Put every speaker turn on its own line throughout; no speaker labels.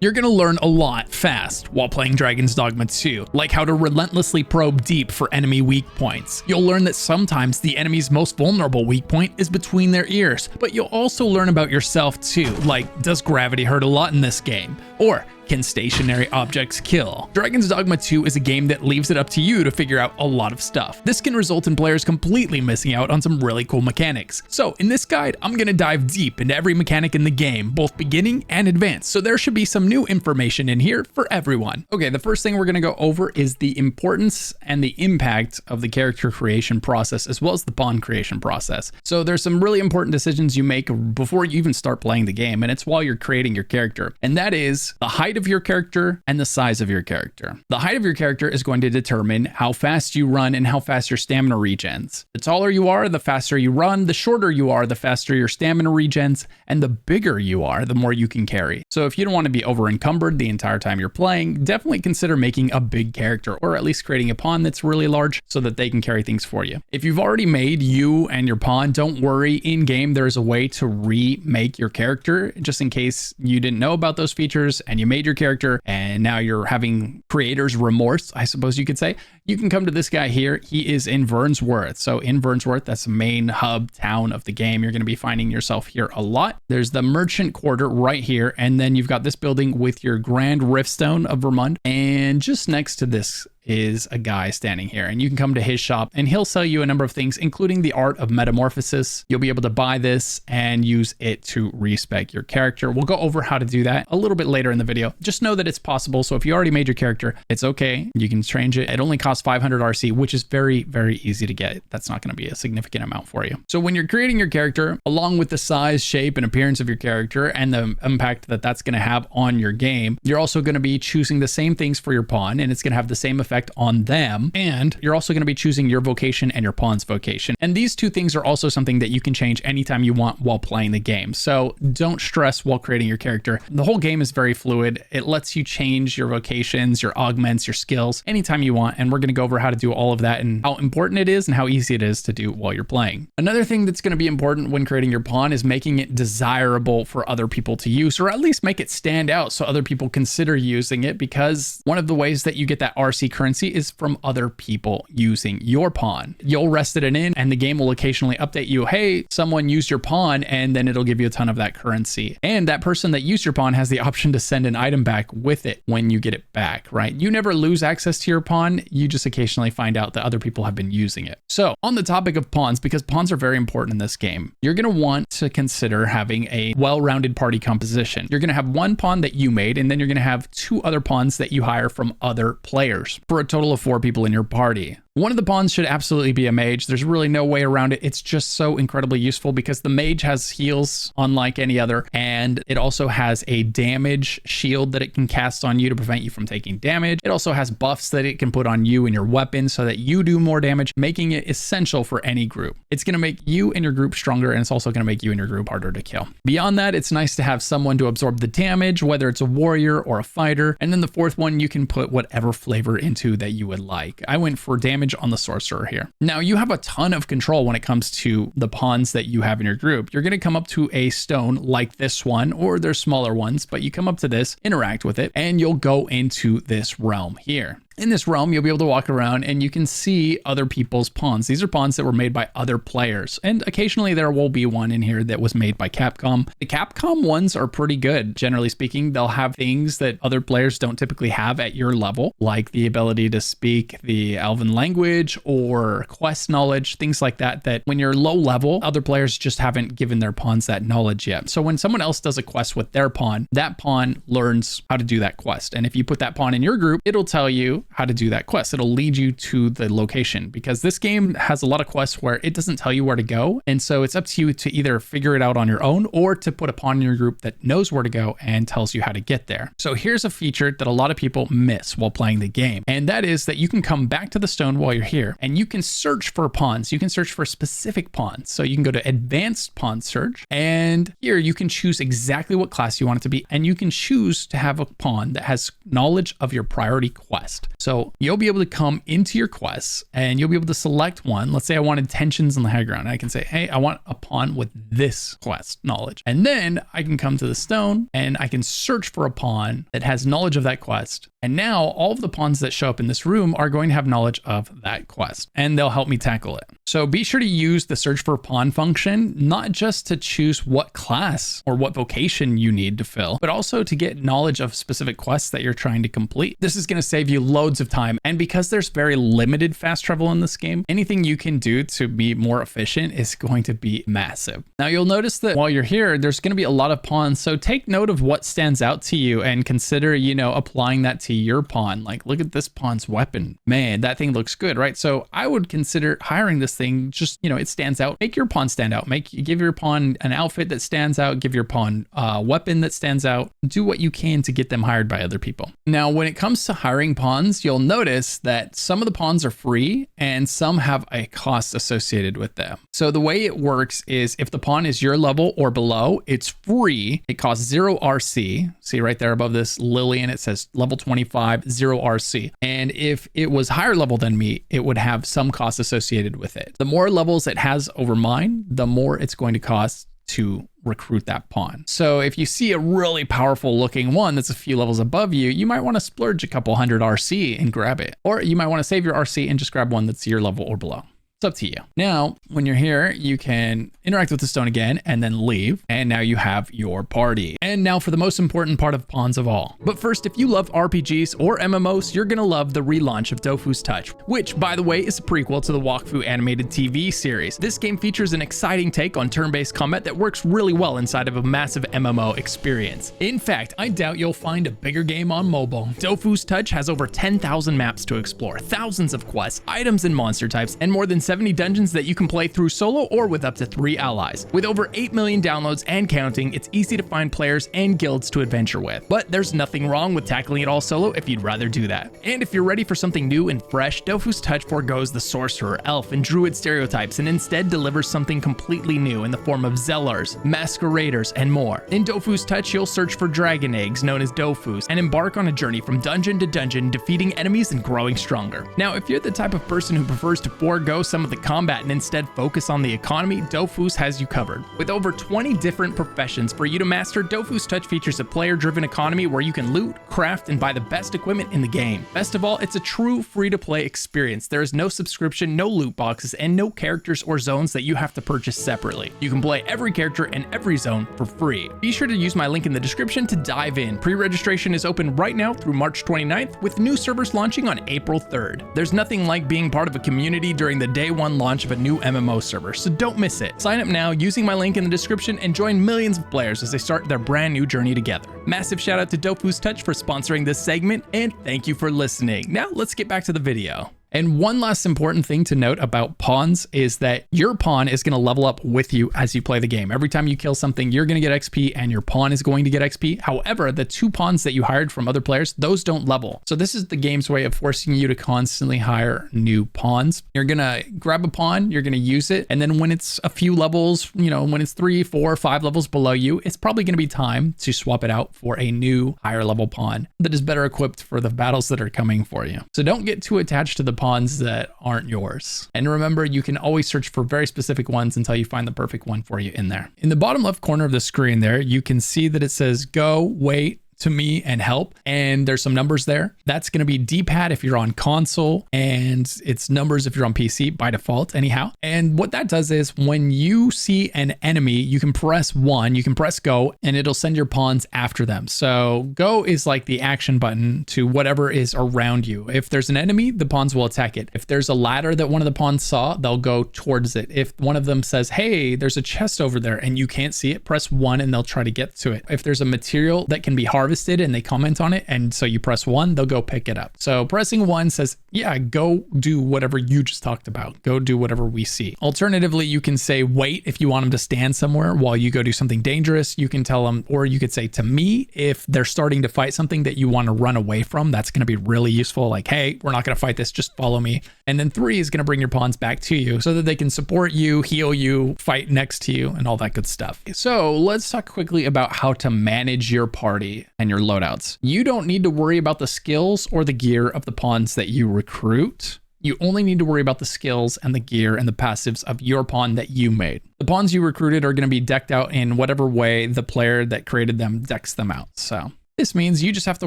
You're gonna learn a lot fast while playing Dragon's Dogma 2, like how to relentlessly probe deep for enemy weak points. You'll learn that sometimes the enemy's most vulnerable weak point is between their ears, but you'll also learn about yourself too, like does gravity hurt a lot in this game? Or can stationary objects kill? Dragon's Dogma 2 is a game that leaves it up to you to figure out a lot of stuff. This can result in players completely missing out on some really cool mechanics. So in this guide, I'm gonna dive deep into every mechanic in the game, both beginning and advanced. So there should be some new information in here for everyone. Okay, the first thing we're gonna go over is the importance and the impact of the character creation process, as well as the pawn creation process. So there's some really important decisions you make before you even start playing the game, and it's while you're creating your character. And that is the height of your character and the size of your character. The height of your character is going to determine how fast you run and how fast your stamina regens. The taller you are, the faster you run. The shorter you are, the faster your stamina regens. And the bigger you are, the more you can carry. So if you don't want to be over encumbered the entire time you're playing, definitely consider making a big character, or at least creating a pawn that's really large so that they can carry things for you. If you've already made you and your pawn, don't worry. In game, there's a way to remake your character, just in case you didn't know about those features and you made your character and now you're having creator's remorse, I suppose you could say. You can come to this guy here. He is in Vernsworth. So in Vernsworth, that's the main hub town of the game. You're going to be finding yourself here a lot. There's the merchant quarter right here. And then you've got this building with your Grand Riftstone of Vermund. And just next to this is a guy standing here, and you can come to his shop and he'll sell you a number of things, including the art of metamorphosis. You'll be able to buy this and use it to respec your character. We'll go over how to do that a little bit later in the video. Just know that it's possible. So if you already made your character, it's okay. You can change it. It only costs 500 RC, which is very, very easy to get. That's not going to be a significant amount for you. So when you're creating your character, along with the size, shape, and appearance of your character and the impact that that's going to have on your game, you're also going to be choosing the same things for your pawn, and it's going to have the same effect on them. And you're also going to be choosing your vocation and your pawn's vocation. And these two things are also something that you can change anytime you want while playing the game. So don't stress while creating your character. The whole game is very fluid. It lets you change your vocations, your augments, your skills anytime you want. And we're going to go over how to do all of that and how important it is and how easy it is to do while you're playing. Another thing that's going to be important when creating your pawn is making it desirable for other people to use, or at least make it stand out so other people consider using it, because one of the ways that you get that RC currency is from other people using your pawn. You'll rest it in and the game will occasionally update you, hey, someone used your pawn, and then it'll give you a ton of that currency. And that person that used your pawn has the option to send an item back with it when you get it back, right? You never lose access to your pawn. You just occasionally find out that other people have been using it. So on the topic of pawns, because pawns are very important in this game, you're going to want to consider having a well-rounded party composition. You're going to have one pawn that you made, and then you're going to have two other pawns that you hire from other players, for a total of 4 people in your party. One of the pawns should absolutely be a mage. There's really no way around it. It's just so incredibly useful because the mage has heals unlike any other, and it also has a damage shield that it can cast on you to prevent you from taking damage. It also has buffs that it can put on you and your weapon so that you do more damage, making it essential for any group. It's going to make you and your group stronger, and it's also going to make you and your group harder to kill. Beyond that, it's nice to have someone to absorb the damage, whether it's a warrior or a fighter. And then the fourth one, you can put whatever flavor into that you would like. I went for damage on the sorcerer here. Now you have a ton of control when it comes to the pawns that you have in your group. You're going to come up to a stone like this one, or there's smaller ones, but you come up to this, interact with it, and you'll go into this realm here. In this realm, you'll be able to walk around and you can see other people's pawns. These are pawns that were made by other players. And occasionally there will be one in here that was made by Capcom. The Capcom ones are pretty good. Generally speaking, they'll have things that other players don't typically have at your level, like the ability to speak the Elven language or quest knowledge, things like that, that when you're low level, other players just haven't given their pawns that knowledge yet. So when someone else does a quest with their pawn, that pawn learns how to do that quest. And if you put that pawn in your group, it'll tell you how to do that quest. It'll lead you to the location, because this game has a lot of quests where it doesn't tell you where to go. And so it's up to you to either figure it out on your own or to put a pawn in your group that knows where to go and tells you how to get there. So here's a feature that a lot of people miss while playing the game. And that is that you can come back to the stone while you're here and you can search for pawns. You can search for specific pawns. So you can go to advanced pawn search, and here you can choose exactly what class you want it to be. And you can choose to have a pawn that has knowledge of your priority quest. So you'll be able to come into your quests and you'll be able to select one. Let's say I wanted tensions on the high ground. I can say, hey, I want a pawn with this quest knowledge. And then I can come to the stone and I can search for a pawn that has knowledge of that quest. And now all of the pawns that show up in this room are going to have knowledge of that quest and they'll help me tackle it. So be sure to use the search for pawn function, not just to choose what class or what vocation you need to fill, but also to get knowledge of specific quests that you're trying to complete. This is going to save you loads of time. And because there's very limited fast travel in this game, anything you can do to be more efficient is going to be massive. Now you'll notice that while you're here, there's going to be a lot of pawns. So take note of what stands out to you and consider, applying that to your pawn. Like, look at this pawn's weapon. Man, that thing looks good, right? So I would consider hiring this thing. Just, it stands out. Make your pawn stand out. Give your pawn an outfit that stands out. Give your pawn a weapon that stands out. Do what you can to get them hired by other people. Now, when it comes to hiring pawns, you'll notice that some of the pawns are free and some have a cost associated with them. So the way it works is if the pawn is your level or below, it's free. It costs 0 RC. See right there above this lily, and it says level 25, 0 RC. And if it was higher level than me, it would have some cost associated with it. The more levels it has over mine, the more it's going to cost to recruit that pawn. So if you see a really powerful looking one that's a few levels above you, you might want to splurge a couple hundred RC and grab it. Or you might want to save your RC and just grab one that's your level or below. It's up to you. Now, when you're here, you can interact with the stone again and then leave. And now you have your party. And now for the most important part of pawns of all. But first, if you love RPGs or MMOs, you're going to love the relaunch of Dofu's Touch, which, by the way, is a prequel to the Wakfu animated TV series. This game features an exciting take on turn-based combat that works really well inside of a massive MMO experience. In fact, I doubt you'll find a bigger game on mobile. Dofu's Touch has over 10,000 maps to explore, thousands of quests, items and monster types, and more than 70 dungeons that you can play through solo or with up to 3 allies. With over 8 million downloads and counting, it's easy to find players and guilds to adventure with. But there's nothing wrong with tackling it all solo if you'd rather do that. And if you're ready for something new and fresh, Dofu's Touch forgoes the sorcerer, elf, and druid stereotypes and instead delivers something completely new in the form of Zellars, masqueraders, and more. In Dofu's Touch, you'll search for dragon eggs known as Dofus and embark on a journey from dungeon to dungeon, defeating enemies and growing stronger. Now, if you're the type of person who prefers to forego some of the combat and instead focus on the economy, Dofu's has you covered. With over 20 different professions for you to master, Dofu's Touch features a player-driven economy where you can loot, craft, and buy the best equipment in the game. Best of all, it's a true free-to-play experience. There is no subscription, no loot boxes, and no characters or zones that you have to purchase separately. You can play every character and every zone for free. Be sure to use my link in the description to dive in. Pre-registration is open right now through March 29th, with new servers launching on April 3rd. There's nothing like being part of a community during the day one launch of a new MMO server, so don't miss it. Sign up now using my link in the description and join millions of players as they start their brand new journey together. Massive shout out to Dofu's Touch for sponsoring this segment, and thank you for listening. Now let's get back to the video. And one last important thing to note about pawns is that your pawn is going to level up with you as you play the game. Every time you kill something, you're going to get XP and your pawn is going to get XP. However, the 2 pawns that you hired from other players, those don't level. So this is the game's way of forcing you to constantly hire new pawns. You're going to grab a pawn, you're going to use it. And then when it's a few levels, when it's 3, 4, 5 levels below you, it's probably going to be time to swap it out for a new higher level pawn that is better equipped for the battles that are coming for you. So don't get too attached to the pawns that aren't yours. And remember, you can always search for very specific ones until you find the perfect one for you in there. In the bottom left corner of the screen there, you can see that it says go, wait, to me, and help, and there's some numbers there. That's going to be D-pad if you're on console, and it's numbers if you're on PC by default anyhow. And what that does is when you see an enemy, you can press 1, you can press go, and it'll send your pawns after them. So go is like the action button to whatever is around you. If there's an enemy, the pawns will attack it. If there's a ladder that one of the pawns saw, they'll go towards it. If one of them says, hey, there's a chest over there and you can't see it, press 1 and they'll try to get to it. If there's a material that can be harvested and they comment on it, and so you press 1, they'll go pick it up. So pressing 1 says yeah, go do whatever you just talked about. Go do whatever we see. Alternatively, you can say wait if you want them to stand somewhere while you go do something dangerous. You can tell them, or you could say to me, if they're starting to fight something that you want to run away from, that's going to be really useful. Like, hey, we're not going to fight this, just follow me. And then 3 is going to bring your pawns back to you so that they can support you, heal you, fight next to you, and all that good stuff. So let's talk quickly about how to manage your party and your loadouts. You don't need to worry about the skills or the gear of the pawns that you recruit. You only need to worry about the skills and the gear and the passives of your pawn that you made. The pawns you recruited are going to be decked out in whatever way the player that created them decks them out. So this means you just have to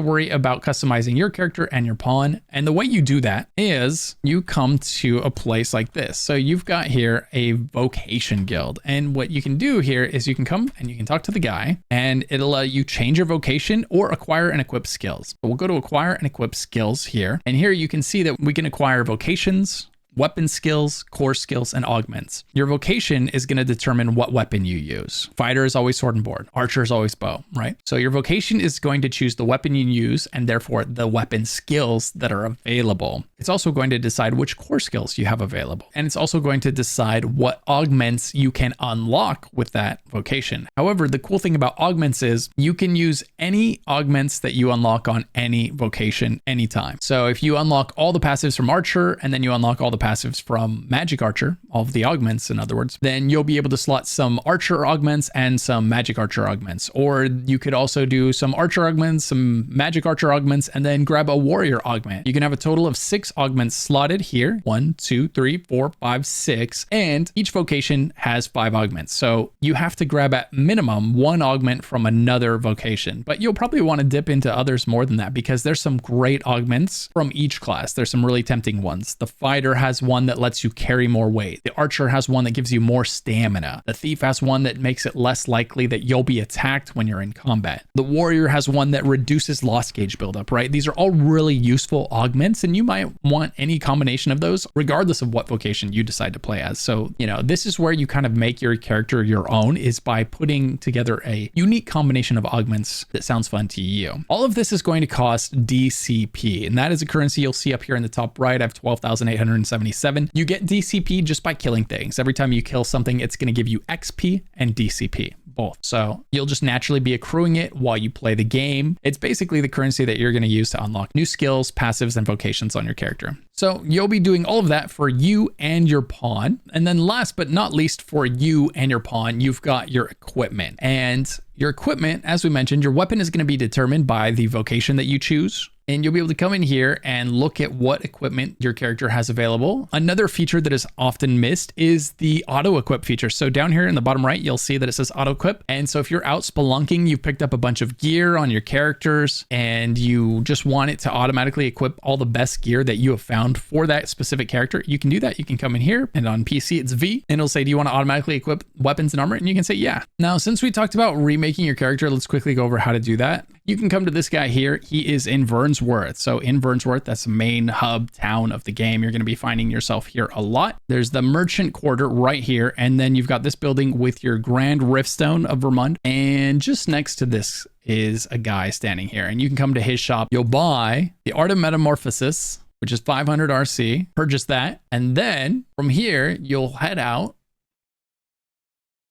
worry about customizing your character and your pawn. And the way you do that is you come to a place like this. So you've got here a vocation guild. And what you can do here is you can come and you can talk to the guy and it'll let you change your vocation or acquire and equip skills. So we'll go to acquire and equip skills here. And here you can see that we can acquire vocations, weapon skills, core skills, and augments. Your vocation is going to determine what weapon you use. Fighter is always sword and board. Archer is always bow, right? So your vocation is going to choose the weapon you use and therefore the weapon skills that are available. It's also going to decide which core skills you have available. And it's also going to decide what augments you can unlock with that vocation. However, the cool thing about augments is you can use any augments that you unlock on any vocation anytime. So if you unlock all the passives from Archer and then you unlock all the passives from Magic Archer, all of the augments in other words, then you'll be able to slot some Archer augments and some Magic Archer augments. Or you could also do some Archer augments, some Magic Archer augments, and then grab a Warrior augment. You can have a total of 6 augments slotted here. 1, 2, 3, 4, 5, 6. And each vocation has 5 augments. So you have to grab at minimum 1 augment from another vocation. But you'll probably want to dip into others more than that because there's some great augments from each class. There's some really tempting ones. The Fighter has one that lets you carry more weight. The Archer has one that gives you more stamina. The Thief has one that makes it less likely that you'll be attacked when you're in combat. The Warrior has one that reduces loss gauge buildup, right? These are all really useful augments and you might want any combination of those regardless of what vocation you decide to play as. So, this is where you kind of make your character your own, is by putting together a unique combination of augments that sounds fun to you. All of this is going to cost DCP, and that is a currency you'll see up here in the top right. I have 12,877. You get DCP just by killing things. Every time you kill something, it's going to give you XP and DCP, both. So you'll just naturally be accruing it while you play the game. It's basically the currency that you're going to use to unlock new skills, passives, and vocations on your character. So you'll be doing all of that for you and your pawn. And then last but not least, for you and your pawn, you've got your equipment. And your equipment, as we mentioned, your weapon is going to be determined by the vocation that you choose. And you'll be able to come in here and look at what equipment your character has available. Another feature that is often missed is the auto equip feature. So down here in the bottom right, you'll see that it says auto equip. And so if you're out spelunking, you've picked up a bunch of gear on your characters and you just want it to automatically equip all the best gear that you have found for that specific character, you can do that. You can come in here and on PC, it's V, and it'll say, do you want to automatically equip weapons and armor? And you can say, yeah. Now, since we talked about remaking your character, let's quickly go over how to do that. You can come to this guy here. He is in Vernsworth. So in Vernsworth, that's the main hub town of the game. You're going to be finding yourself here a lot. There's the merchant quarter right here. And then you've got this building with your Grand Riftstone of Vermund. And just next to this is a guy standing here. And you can come to his shop. You'll buy the Art of Metamorphosis, which is 500 RC. Purchase that. And then from here, you'll head out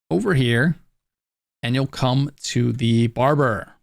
over here and you'll come to the barber.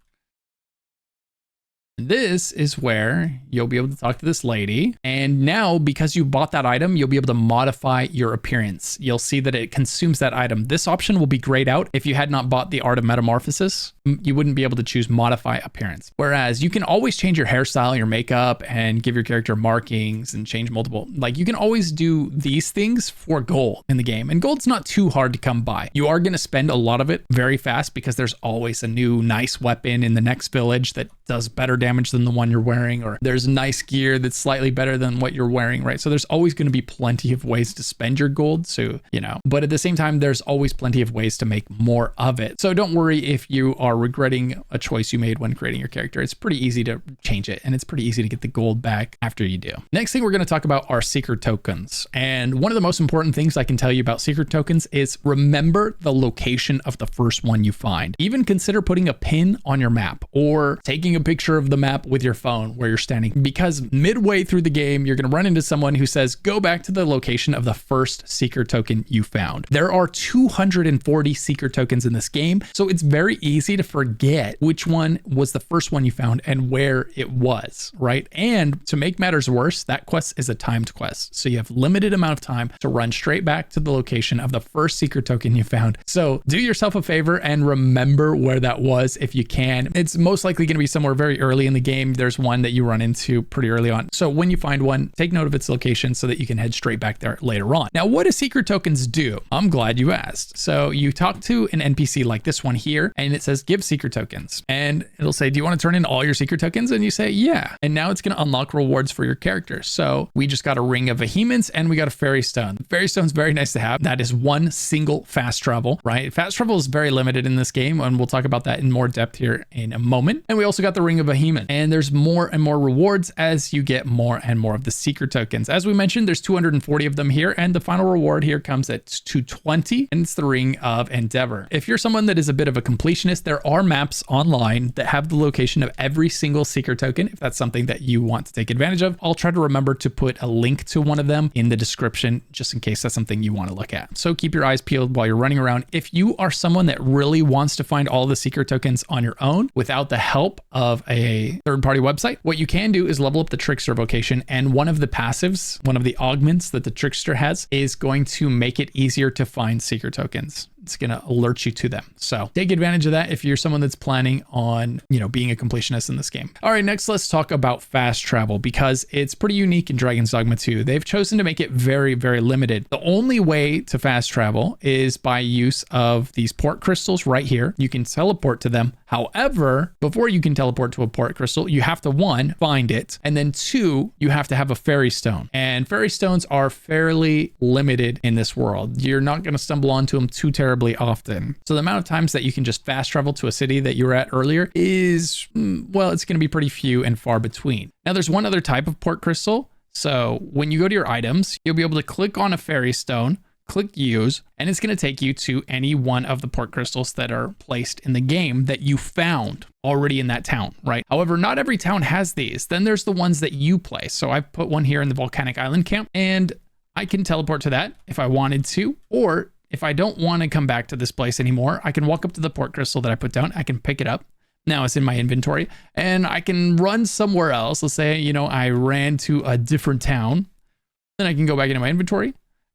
This is where you'll be able to talk to this lady. And now, because you bought that item, you'll be able to modify your appearance. You'll see that it consumes that item. This option will be grayed out. If you had not bought the Art of Metamorphosis, you wouldn't be able to choose modify appearance. Whereas you can always change your hairstyle, your makeup, and give your character markings and change multiple. Like, you can always do these things for gold in the game. And gold's not too hard to come by. You are going to spend a lot of it very fast because there's always a new nice weapon in the next village that does better damage than the one you're wearing, or there's nice gear that's slightly better than what you're wearing, right? So there's always going to be plenty of ways to spend your gold. So, but at the same time, there's always plenty of ways to make more of it. So don't worry if you are regretting a choice you made when creating your character. It's pretty easy to change it, and it's pretty easy to get the gold back after you do. Next thing we're going to talk about are secret tokens. And one of the most important things I can tell you about secret tokens is remember the location of the first one you find. Even consider putting a pin on your map or taking a picture of the map with your phone where you're standing, because midway through the game, you're going to run into someone who says, go back to the location of the first seeker token you found. There are 240 seeker tokens in this game, so it's very easy to forget which one was the first one you found and where it was, right? And to make matters worse, that quest is a timed quest. So you have limited amount of time to run straight back to the location of the first seeker token you found. So do yourself a favor and remember where that was if you can. It's most likely going to be somewhere very early in the game. There's one that you run into pretty early on. So when you find one, take note of its location so that you can head straight back there later on. Now, what do secret tokens do? I'm glad you asked. So you talk to an NPC like this one here, and it says give secret tokens, and it'll say, do you want to turn in all your secret tokens? And you say, yeah. And now it's going to unlock rewards for your character. So we just got a ring of vehemence and we got a fairy stone. The fairy stone's very nice to have. That is one single fast travel, right? Fast travel is very limited in this game, and we'll talk about that in more depth here in a moment. And we also got the ring of vehemence, and there's more and more rewards as you get more and more of the secret tokens. As we mentioned, there's 240 of them here, and the final reward here comes at 220, and it's the ring of endeavor. If you're someone that is a bit of a completionist, there are maps online that have the location of every single secret token. If that's something that you want to take advantage of, I'll try to remember to put a link to one of them in the description, just in case that's something you want to look at. So keep your eyes peeled while you're running around. If you are someone that really wants to find all the secret tokens on your own without the help of a third-party website, what you can do is level up the trickster vocation, and one of the passives, one of the augments that the trickster has, is going to make it easier to find secret tokens. It's going to alert you to them. So take advantage of that if you're someone that's planning on, being a completionist in this game. All right, next let's talk about fast travel, because it's pretty unique in Dragon's Dogma 2. They've chosen to make it very, very limited. The only way to fast travel is by use of these port crystals right here. You can teleport to them. However, before you can teleport to a port crystal, you have to, 1, find it, and then 2, you have to have a fairy stone. And fairy stones are fairly limited in this world. You're not going to stumble onto them too terribly often. So the amount of times that you can just fast travel to a city that you were at earlier is, well, it's going to be pretty few and far between. Now, there's one other type of port crystal. So when you go to your items, you'll be able to click on a fairy stone, click use, and it's going to take you to any one of the port crystals that are placed in the game that you found already in that town, right? However, not every town has these. Then there's the ones that you place. So I've put one here in the volcanic island camp, and I can teleport to that if I wanted to, or if I don't want to come back to this place anymore, I can walk up to the port crystal that I put down. I can pick it up. Now it's in my inventory, and I can run somewhere else. Let's say, I ran to a different town. Then I can go back into my inventory,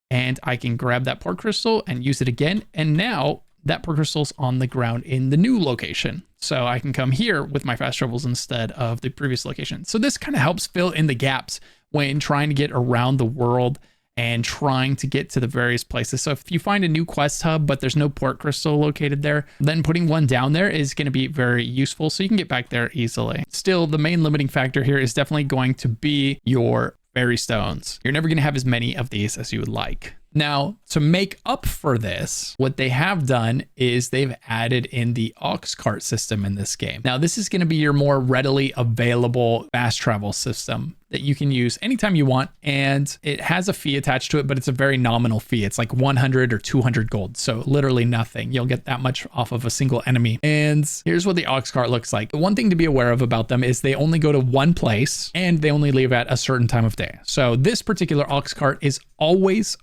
and I can grab that port crystal and use it again. And now that port crystal's on the ground in the new location. So I can come here with my fast travels instead of the previous location. So this kind of helps fill in the gaps when trying to get around the world and trying to get to the various places. So if you find a new quest hub, but there's no port crystal located there, then putting one down there is going to be very useful, so you can get back there easily. Still, the main limiting factor here is definitely going to be your fairy stones. You're never going to have as many of these as you would like. Now, to make up for this, what they have done is they've added in the OXCART system in this game. Now, this is going to be your more readily available fast travel system that you can use anytime you want, and it has a fee attached to it, but it's a very nominal fee. It's like 100 or 200 gold, so literally nothing. You'll get that much off of a single enemy. And here's what the OXCART looks like. The one thing to be aware of about them is they only go to one place, and they only leave at a certain time of day. So this particular OXCART is always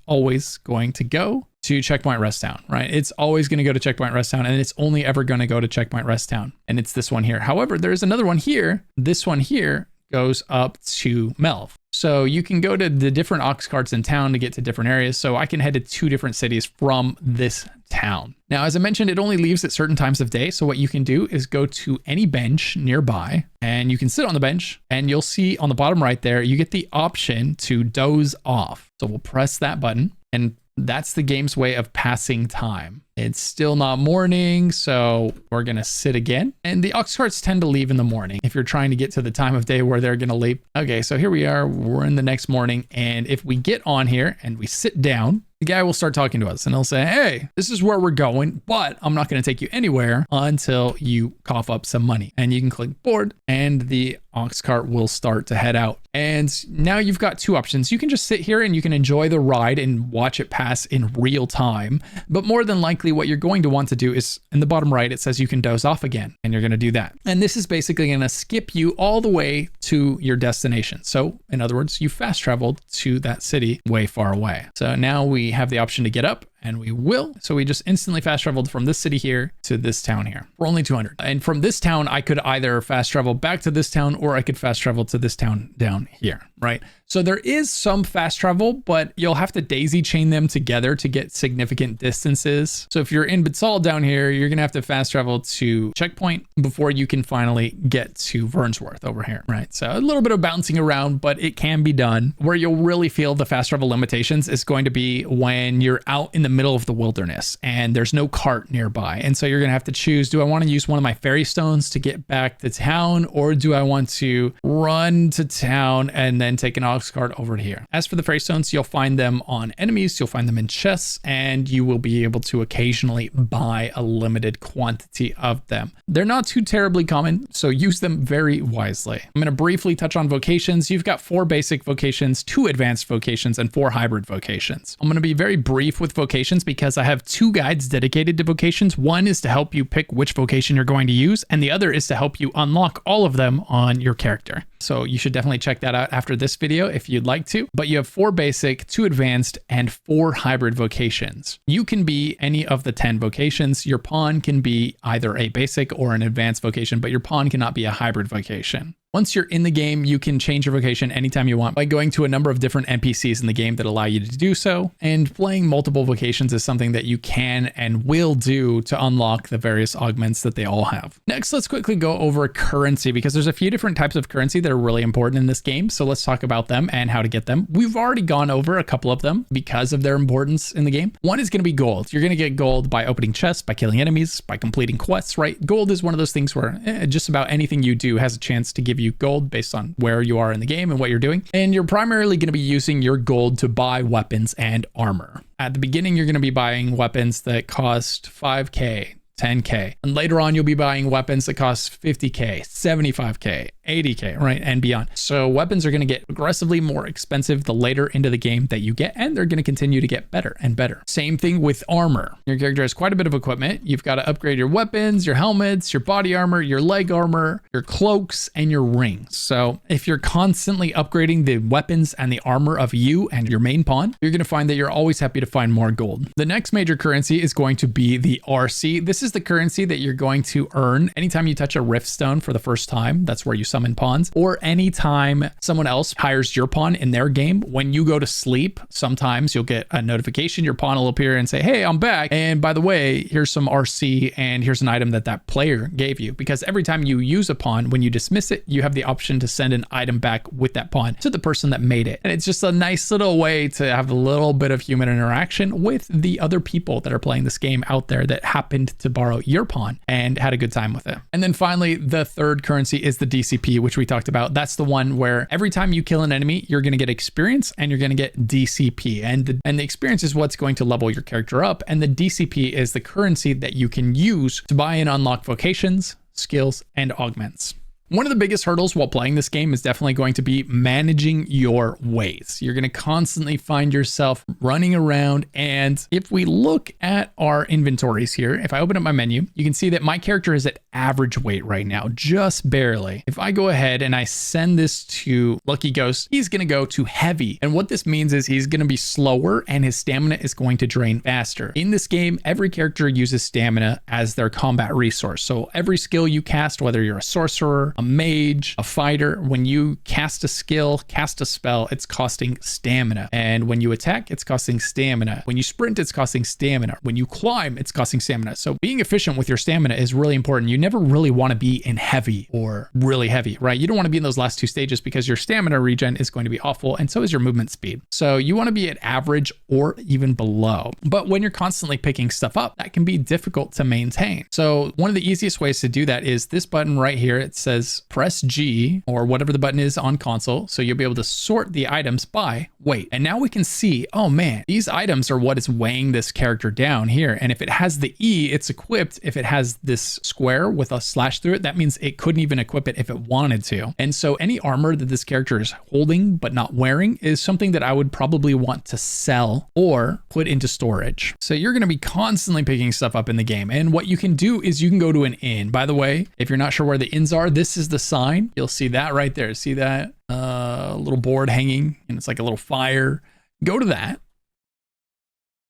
going to go to Checkpoint Rest Town, right? It's always going to go to Checkpoint Rest Town, and it's only ever going to go to Checkpoint Rest Town. And it's this one here. However, there's another one here. This one here goes up to Melv. So you can go to the different OXCARTs in town to get to different areas. So I can head to 2 different cities from this town. Now, as I mentioned, it only leaves at certain times of day. So what you can do is go to any bench nearby, and you can sit on the bench, and you'll see on the bottom right there, you get the option to doze off. So we'll press that button, and that's the game's way of passing time. It's still not morning, so we're going to sit again. And the OXCARTs tend to leave in the morning if you're trying to get to the time of day where they're going to leave. Okay, so here we are. We're in the next morning. And if we get on here and we sit down, the guy will start talking to us and he'll say, hey, this is where we're going, but I'm not going to take you anywhere until you cough up some money. And you can click board and the OXCART will start to head out. And now you've got two options. You can just sit here and you can enjoy the ride and watch it pass in real time. But more than likely what you're going to want to do is in the bottom right, it says you can doze off again, and you're going to do that. And this is basically going to skip you all the way to your destination. So in other words, you fast traveled to that city way far away. So now we have the option to get up, and we will. So we just instantly fast traveled from this city here to this town here for only 200. And from this town, I could either fast travel back to this town or I could fast travel to this town down here, right? So there is some fast travel, but you'll have to daisy chain them together to get significant distances. So if you're in Beetle down here, you're gonna have to fast travel to Checkpoint before you can finally get to Vernsworth over here, right? So a little bit of bouncing around, but it can be done. Where you'll really feel the fast travel limitations is going to be when you're out in the middle of the wilderness and there's no cart nearby. And so you're gonna have to choose, do I wanna use one of my ferry stones to get back to town, or do I want to run to town and then take an OXCART over here? As for the ferry stones, you'll find them on enemies, you'll find them in chests, and you will be able to occasionally buy a limited quantity of them. They're not too terribly common, so use them very wisely. I'm gonna briefly touch on vocations. You've got 4 basic vocations, 2 advanced vocations, and 4 hybrid vocations. I'm gonna be very brief with vocations because I have 2 guides dedicated to vocations. One is to help you pick which vocation you're going to use, and the other is to help you unlock all of them on your character. So you should definitely check that out after this video if you'd like to. But you have 4 basic, 2 advanced, and 4 hybrid vocations. You can be any of the 10 vocations. Your pawn can be either a basic or an advanced vocation, but your pawn cannot be a hybrid vocation. Once you're in the game, you can change your vocation anytime you want by going to a number of different NPCs in the game that allow you to do so. And playing multiple vocations is something that you can and will do to unlock the various augments that they all have. Next, let's quickly go over currency because there's a few different types of currency that are really important in this game. So let's talk about them and how to get them. We've already gone over a couple of them because of their importance in the game. One is going to be gold. You're going to get gold by opening chests, by killing enemies, by completing quests, right? Gold is one of those things where just about anything you do has a chance to give you gold based on where you are in the game and what you're doing. And you're primarily going to be using your gold to buy weapons and armor. At the beginning, you're going to be buying weapons that cost 5K, 10K. And later on, you'll be buying weapons that cost 50K, 75K, 80K, right? And beyond. So weapons are going to get progressively more expensive the later into the game that you get, and they're going to continue to get better and better. Same thing with armor. Your character has quite a bit of equipment. You've got to upgrade your weapons, your helmets, your body armor, your leg armor, your cloaks, and your rings. So if you're constantly upgrading the weapons and the armor of you and your main pawn, you're going to find that you're always happy to find more gold. The next major currency is going to be the RC. This is the currency that you're going to earn anytime you touch a rift stone for the first time. That's where you summon pawns, or anytime someone else hires your pawn in their game. When you go to sleep, sometimes you'll get a notification, your pawn will appear and say, hey, I'm back. And by the way, here's some RC and here's an item that player gave you. Because every time you use a pawn, when you dismiss it, you have the option to send an item back with that pawn to the person that made it. And it's just a nice little way to have a little bit of human interaction with the other people that are playing this game out there that happened to borrow your pawn and had a good time with it. And then finally, the third currency is the DCP, which we talked about. That's the one where every time you kill an enemy, you're going to get experience and you're going to get DCP. And the experience is what's going to level your character up. And the DCP is the currency that you can use to buy and unlock vocations, skills, and augments. One of the biggest hurdles while playing this game is definitely going to be managing your ways. You're going to constantly find yourself running around. And if we look at our inventories here, if I open up my menu, you can see that my character is at average weight right now, just barely. If I go ahead and I send this to LUCKYGHOST, he's going to go to heavy. And what this means is he's going to be slower and his stamina is going to drain faster. In this game, every character uses stamina as their combat resource. So every skill you cast, whether you're a sorcerer, a mage, a fighter, when you cast a skill, cast a spell, it's costing stamina. And when you attack, it's costing stamina. When you sprint, it's costing stamina. When you climb, it's costing stamina. So being efficient with your stamina is really important. You never really want to be in heavy or really heavy, right? You don't want to be in those last 2 stages because your stamina regen is going to be awful, and so is your movement speed. So you want to be at average or even below. But when you're constantly picking stuff up, that can be difficult to maintain. So one of the easiest ways to do that is this button right here. It says is press G or whatever the button is on console. So you'll be able to sort the items by weight. And now we can see, oh man, these items are what is weighing this character down here. And if it has the E, it's equipped. If it has this square with a slash through it, that means it couldn't even equip it if it wanted to. And so any armor that this character is holding but not wearing is something that I would probably want to sell or put into storage. So you're going to be constantly picking stuff up in the game. And what you can do is you can go to an inn. By the way, if you're not sure where the inns are, this is the sign. You'll see that right there. See that little board hanging, and it's like a little fire. Go to that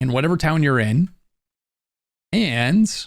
in whatever town you're in and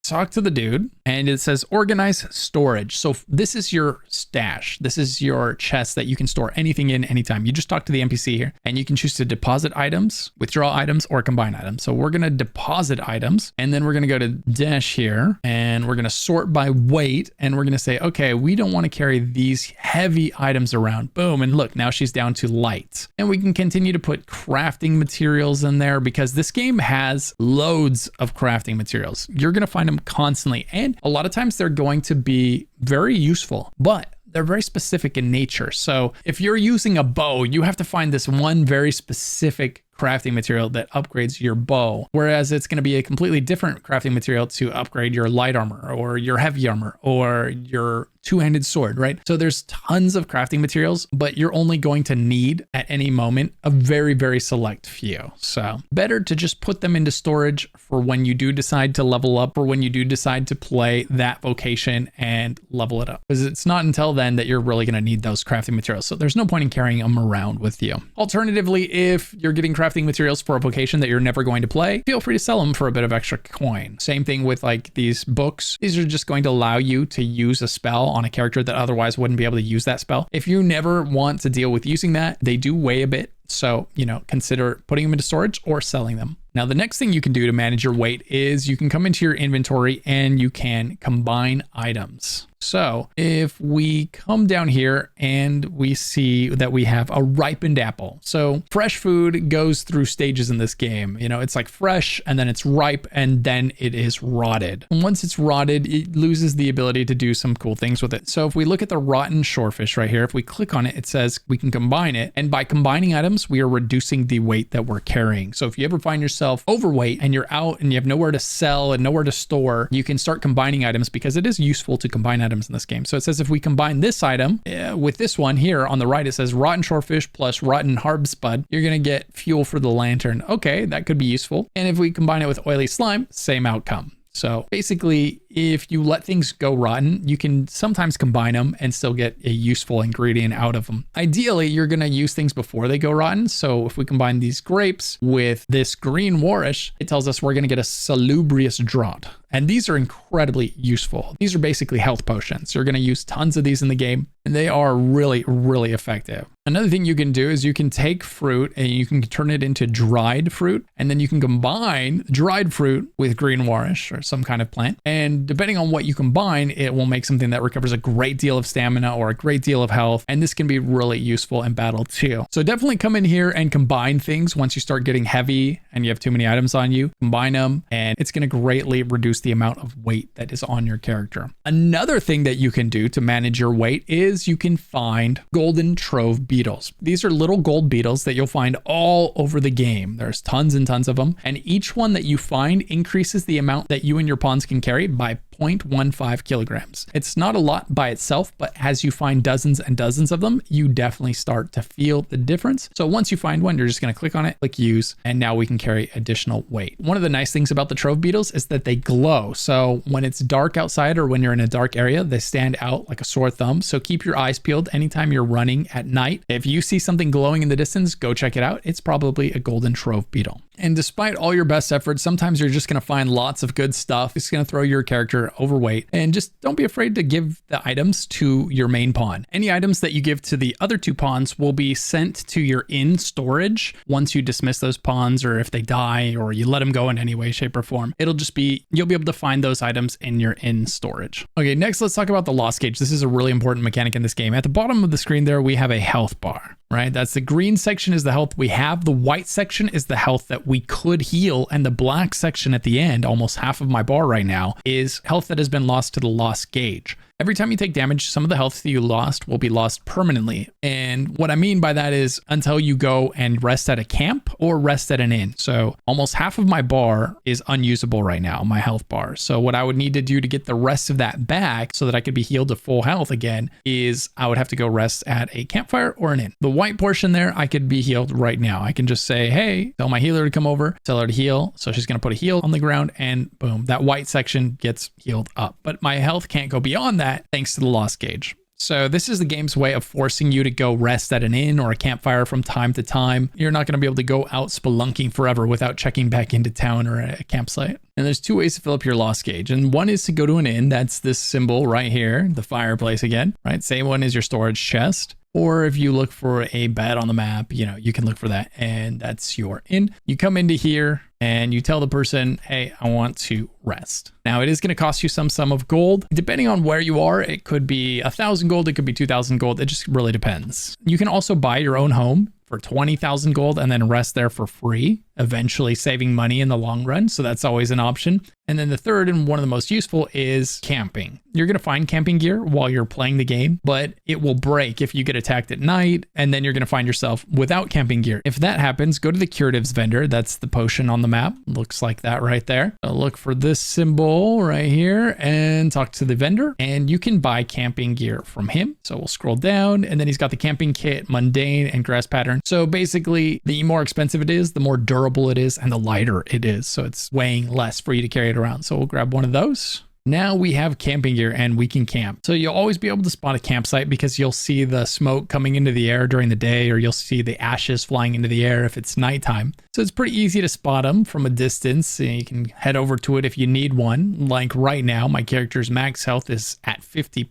talk to the dude, and it says organize storage. So this is your stash. This is your chest that you can store anything in anytime. You just talk to the NPC here, and you can choose to deposit items, withdraw items, or combine items. So we're going to deposit items, and then we're going to go to dash here, and we're going to sort by weight, and we're going to say, okay, we don't want to carry these heavy items around. Boom. And look, now she's down to light. And we can continue to put crafting materials in there because this game has loads of crafting materials. You're going to find them constantly, and a lot of times they're going to be very useful, but they're very specific in nature. So if you're using a bow, you have to find this one very specific crafting material that upgrades your bow, whereas it's going to be a completely different crafting material to upgrade your light armor or your heavy armor or your two-handed sword, right? So there's tons of crafting materials, but you're only going to need at any moment a very, very select few. So better to just put them into storage for when you do decide to level up or when you do decide to play that vocation and level it up, because it's not until then that you're really going to need those crafting materials. So there's no point in carrying them around with you. Alternatively, if you're getting crafting materials for a vocation that you're never going to play, feel free to sell them for a bit of extra coin. Same thing with like these books. These are just going to allow you to use a spell on a character that otherwise wouldn't be able to use that spell. If you never want to deal with using that, they do weigh a bit. So, consider putting them into storage or selling them. Now, the next thing you can do to manage your weight is you can come into your inventory and you can combine items. So if we come down here and we see that we have a ripened apple. So fresh food goes through stages in this game. It's like fresh and then it's ripe and then it is rotted. And once it's rotted, it loses the ability to do some cool things with it. So if we look at the rotten shorefish right here, if we click on it, it says we can combine it. And by combining items, we are reducing the weight that we're carrying. So if you ever find yourself overweight and you're out and you have nowhere to sell and nowhere to store, you can start combining items because it is useful to combine items in this game. So it says if we combine this item with this one here on the right, it says rotten shorefish plus rotten harb spud, you're going to get fuel for the lantern. Okay, that could be useful. And if we combine it with oily slime, same outcome. So basically, if you let things go rotten, you can sometimes combine them and still get a useful ingredient out of them. Ideally, you're going to use things before they go rotten. So if we combine these grapes with this green warish, it tells us we're going to get a salubrious draught. And these are incredibly useful. These are basically health potions. You're going to use tons of these in the game, and they are really, really effective. Another thing you can do is you can take fruit and you can turn it into dried fruit, and then you can combine dried fruit with green warish or some kind of plant. And depending on what you combine, it will make something that recovers a great deal of stamina or a great deal of health. And this can be really useful in battle too. So definitely come in here and combine things once you start getting heavy and you have too many items on you. Combine them, and it's going to greatly reduce the amount of weight that is on your character. Another thing that you can do to manage your weight is you can find golden trove beetles. These are little gold beetles that you'll find all over the game. There's tons and tons of them, and each one that you find increases the amount that you and your pawns can carry by 0.15 kilograms. It's not a lot by itself, but as you find dozens and dozens of them, you definitely start to feel the difference. So once you find one, you're just going to click on it, click use, and now we can carry additional weight. One of the nice things about the trove beetles is that they glow. So when it's dark outside or when you're in a dark area, they stand out like a sore thumb. So keep your eyes peeled anytime you're running at night. If you see something glowing in the distance, go check it out. It's probably a golden trove beetle. And despite all your best efforts, sometimes you're just going to find lots of good stuff. It's going to throw your character overweight, and just don't be afraid to give the items to your main pawn. Any items that you give to the other two pawns will be sent to your inn storage once you dismiss those pawns, or if they die or you let them go in any way, shape, or form. It'll just be, you'll be able to find those items in your inn storage. Okay, next let's talk about the loss gauge. This is a really important mechanic in this game. At the bottom of the screen there, we have a health bar. Right? That's the green section is the health we have. The white section is the health that we could heal. And the black section at the end, almost half of my bar right now, is health that has been lost to the loss gauge. Every time you take damage, some of the health that you lost will be lost permanently. And what I mean by that is until you go and rest at a camp or rest at an inn. So almost half of my bar is unusable right now, my health bar. So what I would need to do to get the rest of that back so that I could be healed to full health again is I would have to go rest at a campfire or an inn. The white portion there, I could be healed right now. I can just say, hey, tell my healer to come over, tell her to heal. So she's going to put a heal on the ground and boom, that white section gets healed up. But my health can't go beyond that thanks to the loss gauge. So this is the game's way of forcing you to go rest at an inn or a campfire from time to time. You're not going to be able to go out spelunking forever without checking back into town or a campsite. And there's two ways to fill up your loss gauge. And one is to go to an inn. That's this symbol right here, the fireplace again, right? Same one as your storage chest. Or if you look for a bed on the map, you can look for that and that's your inn. You come into here and you tell the person, hey, I want to rest. Now it is going to cost you some sum of gold. Depending on where you are, it could be 1,000 gold, it could be 2,000 gold. It just really depends. You can also buy your own home for 20,000 gold and then rest there for free, eventually saving money in the long run. So that's always an option. And then the third and one of the most useful is camping. You're going to find camping gear while you're playing the game, but it will break if you get attacked at night, and then you're going to find yourself without camping gear. If that happens, go to the curatives vendor. That's the potion on the map. Looks like that right there. I'll look for this symbol right here and talk to the vendor, and you can buy camping gear from him. So we'll scroll down, and then he's got the camping kit, mundane, and grass pattern. So basically, the more expensive it is, the more durable it is, and the lighter it is. So it's weighing less for you to carry it around. So we'll grab one of those. Now we have camping gear and we can camp. So you'll always be able to spot a campsite because you'll see the smoke coming into the air during the day, or you'll see the ashes flying into the air if it's nighttime. So it's pretty easy to spot them from a distance. You can head over to it if you need one. Like right now, my character's max health is at 50%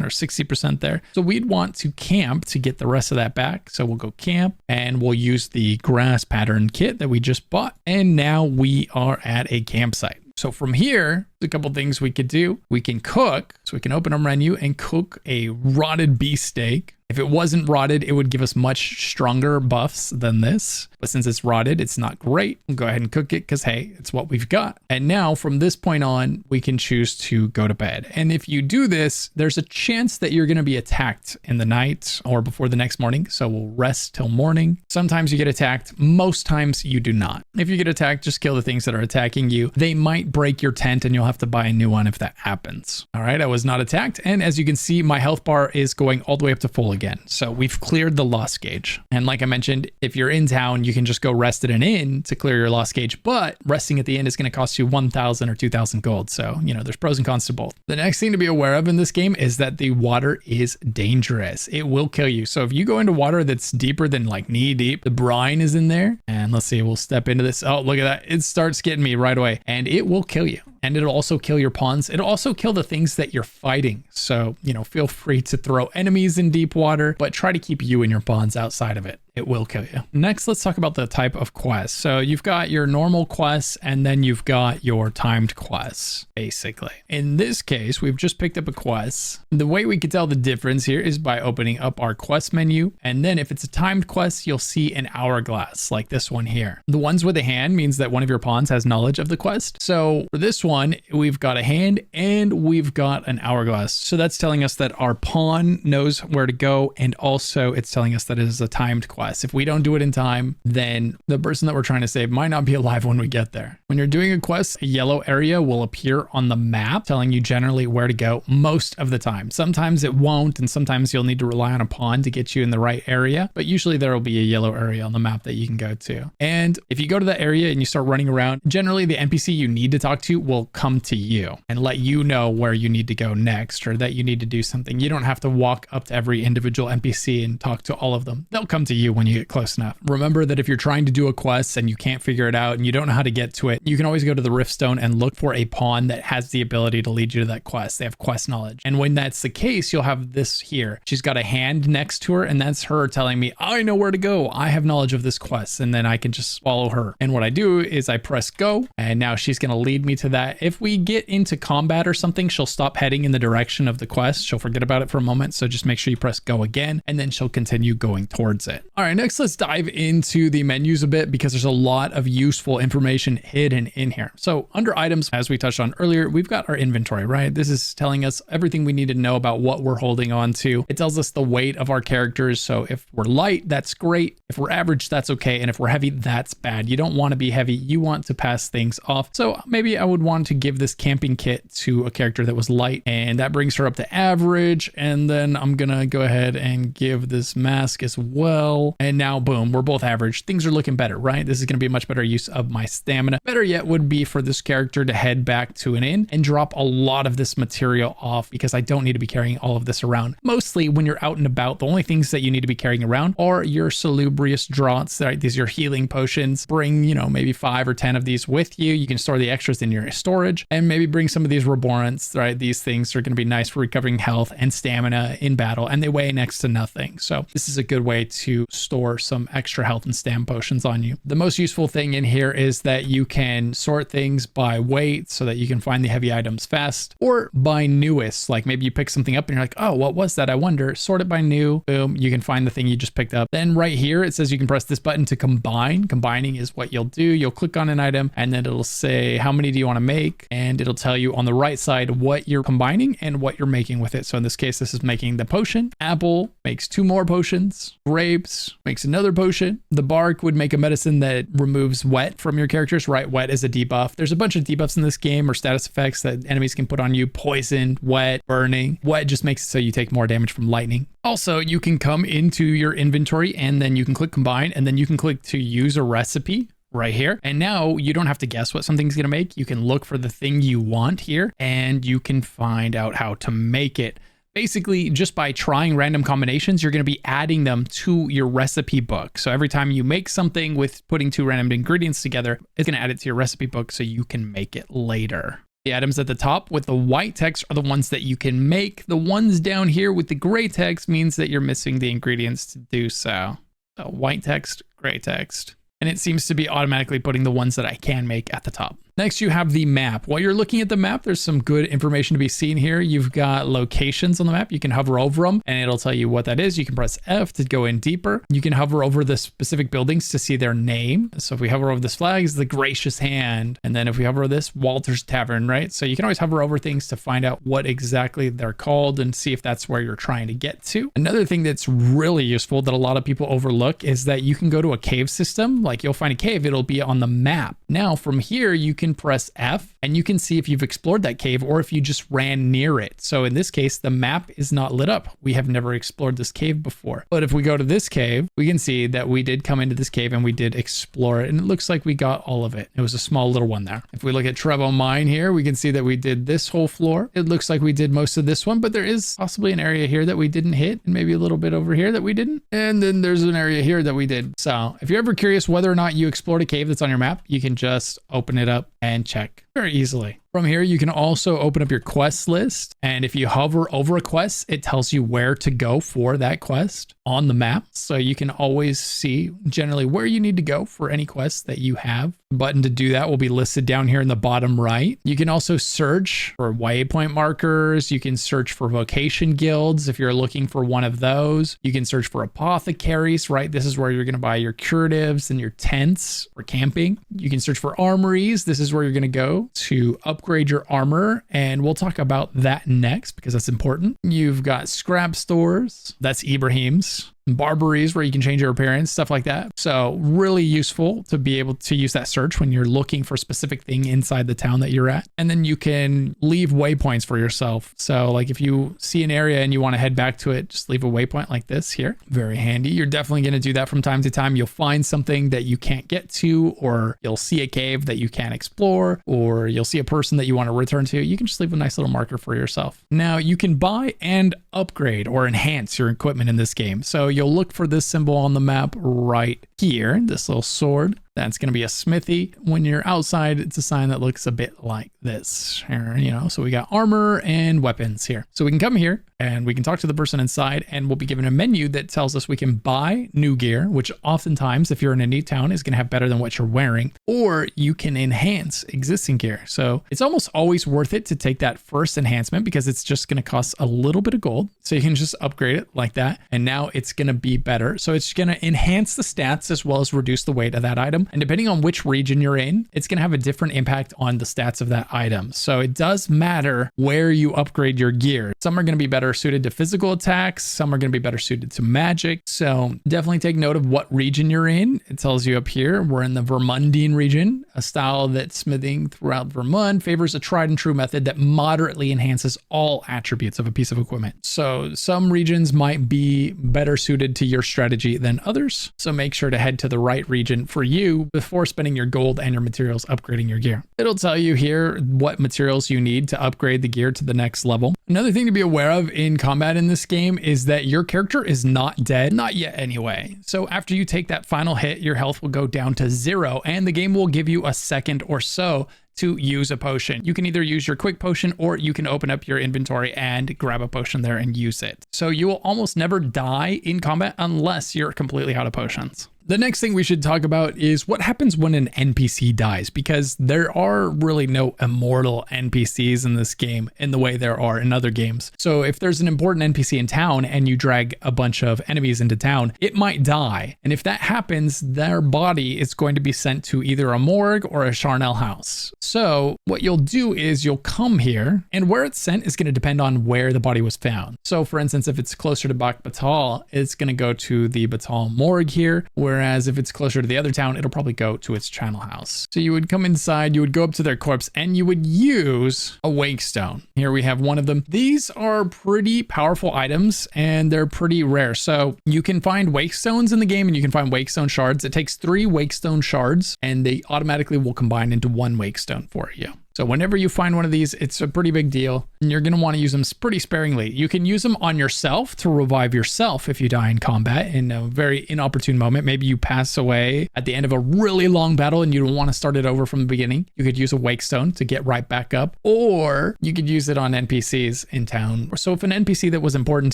or 60% there. So we'd want to camp to get the rest of that back. So we'll go camp and we'll use the grass pattern kit that we just bought. And now we are at a campsite. So from here, a couple things we could do. We can cook. So we can open our menu and cook a rotted beefsteak. If it wasn't rotted, it would give us much stronger buffs than this. But since it's rotted, it's not great. We'll go ahead and cook it because, hey, it's what we've got. And now from this point on, we can choose to go to bed. And if you do this, there's a chance that you're going to be attacked in the night or before the next morning. So we'll rest till morning. Sometimes you get attacked. Most times you do not. If you get attacked, just kill the things that are attacking you. They might break your tent and you'll have to buy a new one if that happens. All right, I was not attacked. And as you can see, my health bar is going all the way up to full again. So we've cleared the loss gauge. And like I mentioned, if you're in town, you can just go rest at an inn to clear your loss gauge, but resting at the inn is going to cost you 1,000 or 2,000 gold. So, there's pros and cons to both. The next thing to be aware of in this game is that the water is dangerous. It will kill you. So if you go into water that's deeper than like knee deep, the brine is in there. And let's see, we'll step into this. Oh, look at that. It starts getting me right away and it will kill you. And it'll also kill your pawns. It'll also kill the things that you're fighting. So, feel free to throw enemies in deep water, but try to keep you and your pawns outside of it. It will kill you. Next, let's talk about the type of quest. So you've got your normal quests and then you've got your timed quests, basically. In this case, we've just picked up a quest. The way we can tell the difference here is by opening up our quest menu. And then if it's a timed quest, you'll see an hourglass like this one here. The ones with a hand means that one of your pawns has knowledge of the quest. So for this one, we've got a hand and we've got an hourglass. So that's telling us that our pawn knows where to go. And also it's telling us that it is a timed quest. If we don't do it in time, then the person that we're trying to save might not be alive when we get there. When you're doing a quest, a yellow area will appear on the map, telling you generally where to go most of the time. Sometimes it won't, and sometimes you'll need to rely on a pawn to get you in the right area, but usually there will be a yellow area on the map that you can go to. And if you go to that area and you start running around, generally the NPC you need to talk to will come to you and let you know where you need to go next or that you need to do something. You don't have to walk up to every individual NPC and talk to all of them. They'll come to you when you get close enough. Remember that if you're trying to do a quest and you can't figure it out and you don't know how to get to it, you can always go to the Riftstone and look for a pawn that has the ability to lead you to that quest. They have quest knowledge. And when that's the case, you'll have this here. She's got a hand next to her and that's her telling me, I know where to go. I have knowledge of this quest. And then I can just follow her. And what I do is I press go and now she's going to lead me to that. If we get into combat or something, she'll stop heading in the direction of the quest. She'll forget about it for a moment. So just make sure you press go again and then she'll continue going towards it. All right, next let's dive into the menus a bit because there's a lot of useful information hidden in here. So under items, as we touched on earlier, we've got our inventory, right? This is telling us everything we need to know about what we're holding on to. It tells us the weight of our characters. So if we're light, that's great. If we're average, that's okay. And if we're heavy, that's bad. You don't want to be heavy. You want to pass things off. So maybe I would want to give this camping kit to a character that was light, and that brings her up to average. And then I'm going to go ahead and give this mask as well. And now, boom, we're both average. Things are looking better, right? This is going to be a much better use of my stamina. Better yet would be for this character to head back to an inn and drop a lot of this material off because I don't need to be carrying all of this around. Mostly when you're out and about, the only things that you need to be carrying around are your salubrious draughts, right? These are your healing potions. Bring, maybe 5 or 10 of these with you. You can store the extras in your storage and maybe bring some of these reborants, right? These things are going to be nice for recovering health and stamina in battle, and they weigh next to nothing. So this is a good way to store some extra health and stam potions on you. The most useful thing in here is that you can sort things by weight so that you can find the heavy items fast, or by newest. Like maybe you pick something up and you're like, oh, what was that? I wonder. Sort it by new. Boom. You can find the thing you just picked up. Then right here, it says you can press this button to combine. Combining is what you'll do. You'll click on an item and then it'll say, how many do you want to make? And it'll tell you on the right side what you're combining and what you're making with it. So in this case, this is making the potion. Apple makes 2 more potions. Grapes makes another potion. The bark would make a medicine that removes wet from your characters, right? Wet is a debuff. There's a bunch of debuffs in this game or status effects that enemies can put on you. Poison, wet, burning. Wet just makes it so you take more damage from lightning. Also, you can come into your inventory and then you can click combine and then you can click to use a recipe right here. And now you don't have to guess what something's going to make. You can look for the thing you want here and you can find out how to make it. Basically, just by trying random combinations, you're going to be adding them to your recipe book. So every time you make something with putting 2 random ingredients together, it's going to add it to your recipe book so you can make it later. The items at the top with the white text are the ones that you can make. The ones down here with the gray text means that you're missing the ingredients to do so. So white text, gray text. And it seems to be automatically putting the ones that I can make at the top. Next, you have the map. While you're looking at the map, there's some good information to be seen here. You've got locations on the map. You can hover over them and it'll tell you what that is. You can press F to go in deeper. You can hover over the specific buildings to see their name. So if we hover over this flag, it's the Gracious Hand. And then if we hover over this, Walter's Tavern, right? So you can always hover over things to find out what exactly they're called and see if that's where you're trying to get to. Another thing that's really useful that a lot of people overlook is that you can go to a cave system. Like you'll find a cave, it'll be on the map. Now from here, you can press F and you can see if you've explored that cave or if you just ran near it. So in this case, the map is not lit up. We have never explored this cave before. But if we go to this cave, we can see that we did come into this cave and we did explore it. And it looks like we got all of it. It was a small little one there. If we look at TROVE Mine here, we can see that we did this whole floor. It looks like we did most of this one, but there is possibly an area here that we didn't hit and maybe a little bit over here that we didn't. And then there's an area here that we did. So if you're ever curious whether or not you explored a cave that's on your map, you can just open it up and check very easily. From here, you can also open up your quest list. And if you hover over a quest, it tells you where to go for that quest on the map. So you can always see generally where you need to go for any quest that you have. The button to do that will be listed down here in the bottom right. You can also search for waypoint markers. You can search for vocation guilds if you're looking for one of those. You can search for apothecaries, right? This is where you're going to buy your curatives and your tents for camping. You can search for armories. This is where you're going to go to upgrade your armor, and we'll talk about that next because that's important. You've got scrap stores. That's Ibrahim's. Barberies where you can change your appearance, stuff like that. So really useful to be able to use that search when you're looking for a specific thing inside the town that you're at. And then you can leave waypoints for yourself. So like if you see an area and you want to head back to it, just leave a waypoint like this here. Very handy. You're definitely going to do that from time to time. You'll find something that you can't get to, or you'll see a cave that you can't explore, or you'll see a person that you want to return to. You can just leave a nice little marker for yourself. Now you can buy and upgrade or enhance your equipment in this game. So you'll look for this symbol on the map right here, this little sword. That's going to be a smithy. When you're outside, it's a sign that looks a bit like this here, you know. So we got armor and weapons here. So we can come here and we can talk to the person inside, and we'll be given a menu that tells us we can buy new gear, which oftentimes, if you're in a new town, is going to have better than what you're wearing, or you can enhance existing gear. So it's almost always worth it to take that first enhancement because it's just going to cost a little bit of gold. So you can just upgrade it like that, and now it's going to be better. So it's going to enhance the stats as well as reduce the weight of that item. And depending on which region you're in, it's going to have a different impact on the stats of that item. So it does matter where you upgrade your gear. Some are going to be better suited to physical attacks. Some are going to be better suited to magic. So definitely take note of what region you're in. It tells you up here, we're in the Vermundine region, a style that smithing throughout Vermund favors a tried and true method that moderately enhances all attributes of a piece of equipment. So some regions might be better suited to your strategy than others. So make sure to head to the right region for you before spending your gold and your materials upgrading your gear. It'll tell you here what materials you need to upgrade the gear to the next level. Another thing to be aware of in combat in this game is that your character is not dead, not yet anyway. So after you take that final hit, your health will go down to 0, and the game will give you a second or so to use a potion. You can either use your quick potion, or you can open up your inventory and grab a potion there and use it. So you will almost never die in combat unless you're completely out of potions. The next thing we should talk about is what happens when an NPC dies, because there are really no immortal NPCs in this game in the way there are in other games. So if there's an important NPC in town and you drag a bunch of enemies into town, it might die. And if that happens, their body is going to be sent to either a morgue or a charnel house. So what you'll do is you'll come here, and where it's sent is going to depend on where the body was found. So for instance, if it's closer to Bak Batal, it's going to go to the Batal morgue here, whereas if it's closer to the other town, it'll probably go to its channel house. So you would come inside, you would go up to their corpse, and you would use a wakestone. Here we have one of them. These are pretty powerful items, and they're pretty rare. So you can find wakestones in the game, and you can find wakestone shards. It takes 3 wakestone shards, and they automatically will combine into 1 wakestone for you. So whenever you find one of these, it's a pretty big deal, and you're going to want to use them pretty sparingly. You can use them on yourself to revive yourself if you die in combat in a very inopportune moment. Maybe you pass away at the end of a really long battle and you don't want to start it over from the beginning. You could use a wakestone to get right back up, or you could use it on NPCs in town. So if an NPC that was important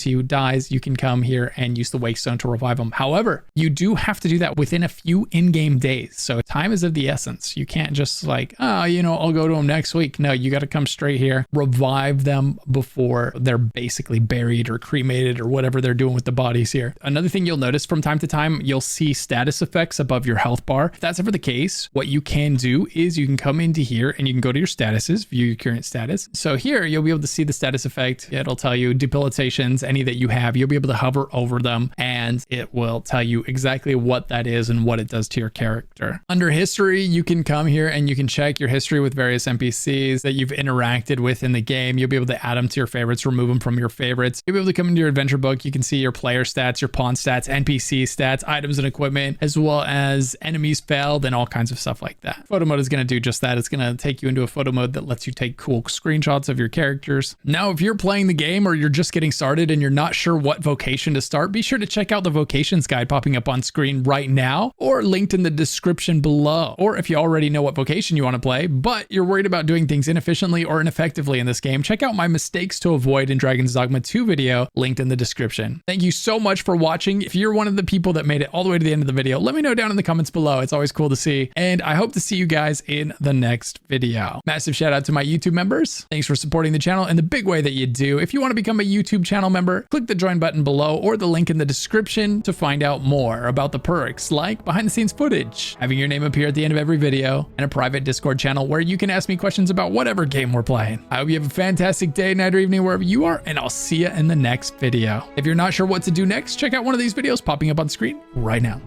to you dies, you can come here and use the wakestone to revive them. However, you do have to do that within a few in-game days. So time is of the essence. You can't just like, oh, you know, I'll go to them next week. No, you got to come straight here, revive them before they're basically buried or cremated or whatever they're doing with the bodies here. Another thing you'll notice from time to time, you'll see status effects above your health bar. If that's ever the case, what you can do is you can come into here and you can go to your statuses, view your current status. So here you'll be able to see the status effect. It'll tell you debilitations, any that you have. You'll be able to hover over them and it will tell you exactly what that is and what it does to your character. Under history, you can come here and you can check your history with various NPCs that you've interacted with in the game. You'll be able to add them to your favorites, remove them from your favorites. You'll be able to come into your adventure book. You can see your player stats, your pawn stats, NPC stats, items and equipment, as well as enemies failed and all kinds of stuff like that. Photo mode is going to do just that. It's going to take you into a photo mode that lets you take cool screenshots of your characters. Now, if you're playing the game or you're just getting started and you're not sure what vocation to start, be sure to check out the vocations guide popping up on screen right now or linked in the description below. Or if you already know what vocation you want to play, but you're worried about doing things inefficiently or ineffectively in this game, check out my mistakes to avoid in Dragon's Dogma 2 video linked in the description. Thank you so much for watching. If you're one of the people that made it all the way to the end of the video, let me know down in the comments below. It's always cool to see, and I hope to see you guys in the next video. Massive shout out to my YouTube members. Thanks for supporting the channel in the big way that you do. If you want to become a YouTube channel member, click the join button below or the link in the description to find out more about the perks like behind the scenes footage, having your name appear at the end of every video, and a private Discord channel where you can ask me questions about whatever game we're playing. I hope you have a fantastic day, night, or evening wherever you are, and I'll see you in the next video. If you're not sure what to do next, check out one of these videos popping up on screen right now.